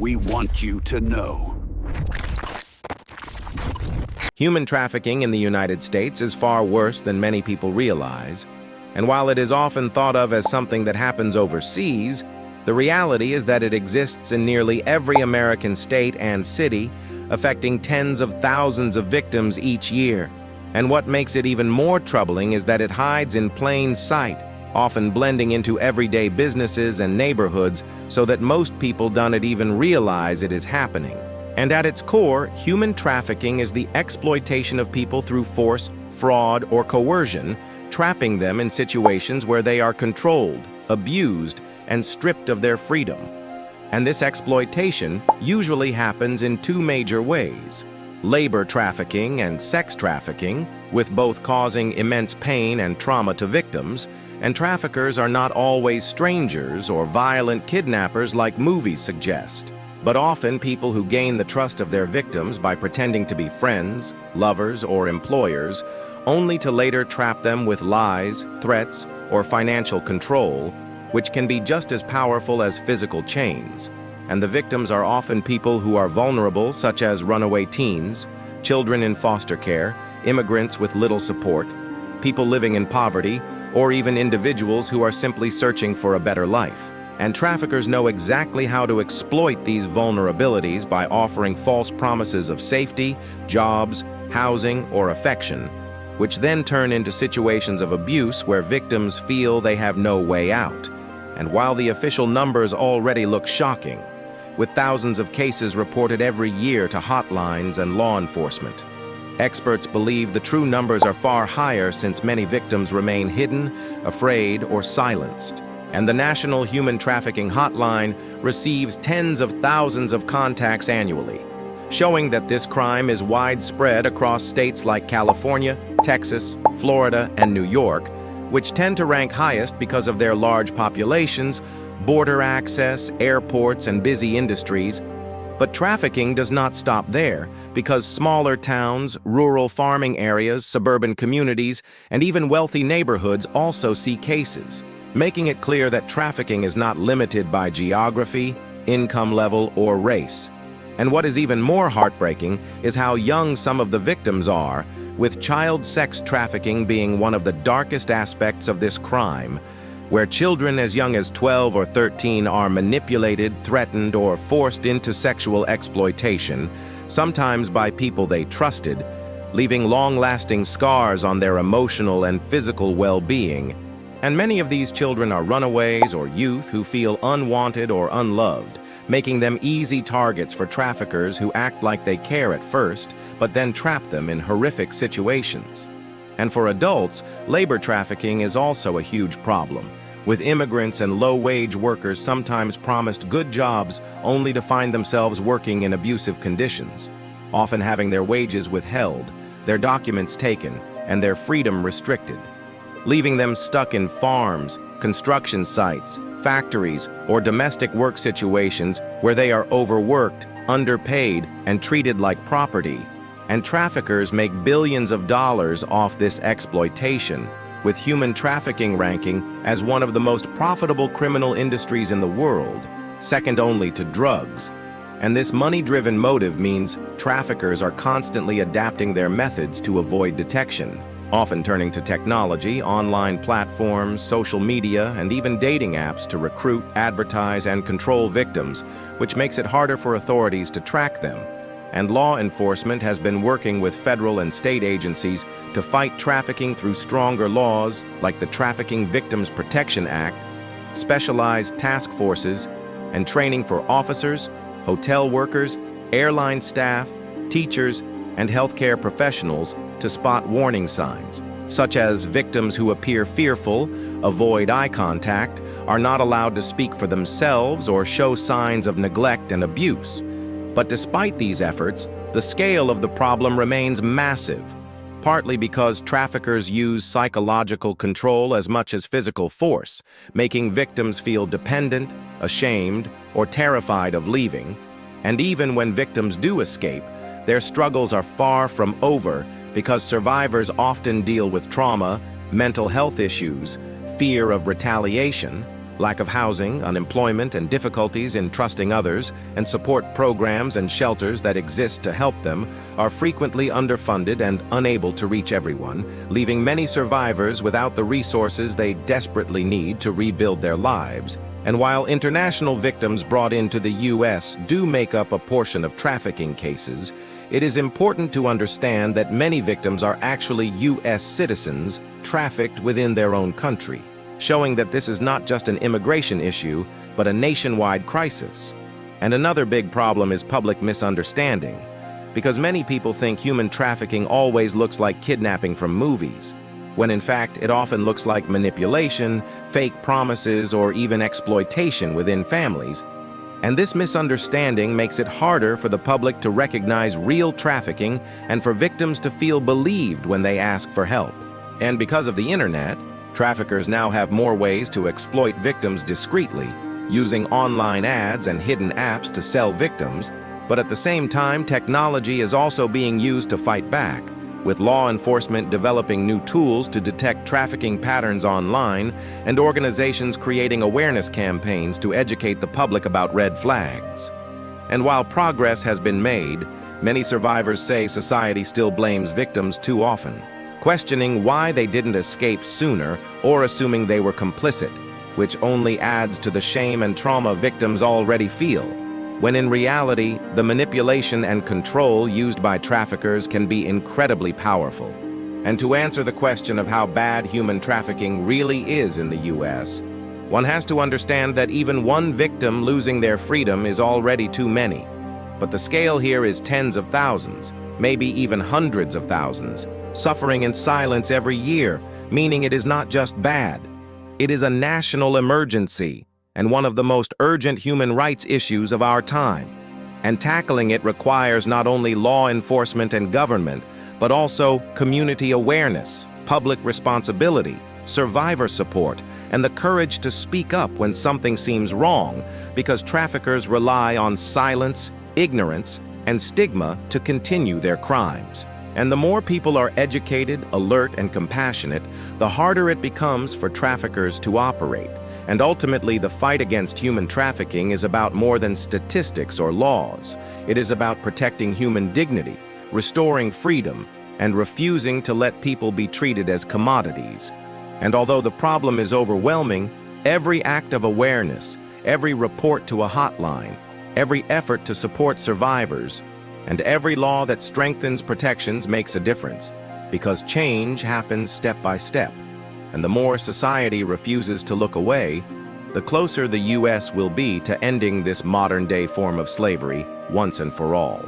we want you to know. Human trafficking in the United States is far worse than many people realize, and while it is often thought of as something that happens overseas, the reality is that it exists in nearly every American state and city, affecting tens of thousands of victims each year. And what makes it even more troubling is that it hides in plain sight, often blending into everyday businesses and neighborhoods so that most people don't even realize it is happening. And at its core, human trafficking is the exploitation of people through force, fraud, or coercion, trapping them in situations where they are controlled, abused, and stripped of their freedom. And this exploitation usually happens in two major ways: labor trafficking and sex trafficking, with both causing immense pain and trauma to victims, and traffickers are not always strangers or violent kidnappers like movies suggest, but often people who gain the trust of their victims by pretending to be friends, lovers, or employers, only to later trap them with lies, threats, or financial control, which can be just as powerful as physical chains. And the victims are often people who are vulnerable, such as runaway teens, children in foster care, immigrants with little support, people living in poverty, or even individuals who are simply searching for a better life. And traffickers know exactly how to exploit these vulnerabilities by offering false promises of safety, jobs, housing, or affection, which then turn into situations of abuse where victims feel they have no way out. And while the official numbers already look shocking, with thousands of cases reported every year to hotlines and law enforcement, experts believe the true numbers are far higher since many victims remain hidden, afraid, or silenced. And the National Human Trafficking Hotline receives tens of thousands of contacts annually, showing that this crime is widespread across states like California, Texas, Florida, and New York, which tend to rank highest because of their large populations, border access, airports, and busy industries. But trafficking does not stop there, because smaller towns, rural farming areas, suburban communities, and even wealthy neighborhoods also see cases, making it clear that trafficking is not limited by geography, income level, or race. And what is even more heartbreaking is how young some of the victims are, with child sex trafficking being one of the darkest aspects of this crime, where children as young as 12 or 13 are manipulated, threatened, or forced into sexual exploitation, sometimes by people they trusted, leaving long-lasting scars on their emotional and physical well-being. And many of these children are runaways or youth who feel unwanted or unloved, making them easy targets for traffickers who act like they care at first, but then trap them in horrific situations. And for adults, labor trafficking is also a huge problem, with immigrants and low-wage workers sometimes promised good jobs only to find themselves working in abusive conditions, often having their wages withheld, their documents taken, and their freedom restricted, leaving them stuck in farms, construction sites, factories, or domestic work situations where they are overworked, underpaid, and treated like property. And traffickers make billions of dollars off this exploitation, with human trafficking ranking as one of the most profitable criminal industries in the world, second only to drugs. And this money-driven motive means traffickers are constantly adapting their methods to avoid detection, often turning to technology, online platforms, social media, and even dating apps to recruit, advertise, and control victims, which makes it harder for authorities to track them. And law enforcement has been working with federal and state agencies to fight trafficking through stronger laws like the Trafficking Victims Protection Act, specialized task forces, and training for officers, hotel workers, airline staff, teachers, and healthcare professionals to spot warning signs, such as victims who appear fearful, avoid eye contact, are not allowed to speak for themselves, or show signs of neglect and abuse. But despite these efforts, the scale of the problem remains massive, partly because traffickers use psychological control as much as physical force, making victims feel dependent, ashamed, or terrified of leaving. And even when victims do escape, their struggles are far from over because survivors often deal with trauma, mental health issues, fear of retaliation, Lack of housing, unemployment, and difficulties in trusting others, and support programs and shelters that exist to help them, are frequently underfunded and unable to reach everyone, leaving many survivors without the resources they desperately need to rebuild their lives. And while international victims brought into the U.S. do make up a portion of trafficking cases, it is important to understand that many victims are actually U.S. citizens trafficked within their own country, showing that this is not just an immigration issue, but a nationwide crisis. And another big problem is public misunderstanding, because many people think human trafficking always looks like kidnapping from movies, when in fact it often looks like manipulation, fake promises, or even exploitation within families. And this misunderstanding makes it harder for the public to recognize real trafficking and for victims to feel believed when they ask for help. And because of the internet, traffickers now have more ways to exploit victims discreetly, using online ads and hidden apps to sell victims. But at the same time, technology is also being used to fight back, with law enforcement developing new tools to detect trafficking patterns online and organizations creating awareness campaigns to educate the public about red flags. And while progress has been made, many survivors say society still blames victims too often, questioning why they didn't escape sooner or assuming they were complicit, which only adds to the shame and trauma victims already feel, when in reality, the manipulation and control used by traffickers can be incredibly powerful. And to answer the question of how bad human trafficking really is in the U.S., one has to understand that even one victim losing their freedom is already too many. But the scale here is tens of thousands, maybe even hundreds of thousands, suffering in silence every year, meaning it is not just bad. It is a national emergency and one of the most urgent human rights issues of our time. And tackling it requires not only law enforcement and government, but also community awareness, public responsibility, survivor support, and the courage to speak up when something seems wrong, because traffickers rely on silence, ignorance, and stigma to continue their crimes. And the more people are educated, alert, and compassionate, the harder it becomes for traffickers to operate. And ultimately, the fight against human trafficking is about more than statistics or laws. It is about protecting human dignity, restoring freedom, and refusing to let people be treated as commodities. And although the problem is overwhelming, every act of awareness, every report to a hotline, every effort to support survivors, and every law that strengthens protections makes a difference, because change happens step by step. And the more society refuses to look away, the closer the U.S. will be to ending this modern-day form of slavery once and for all.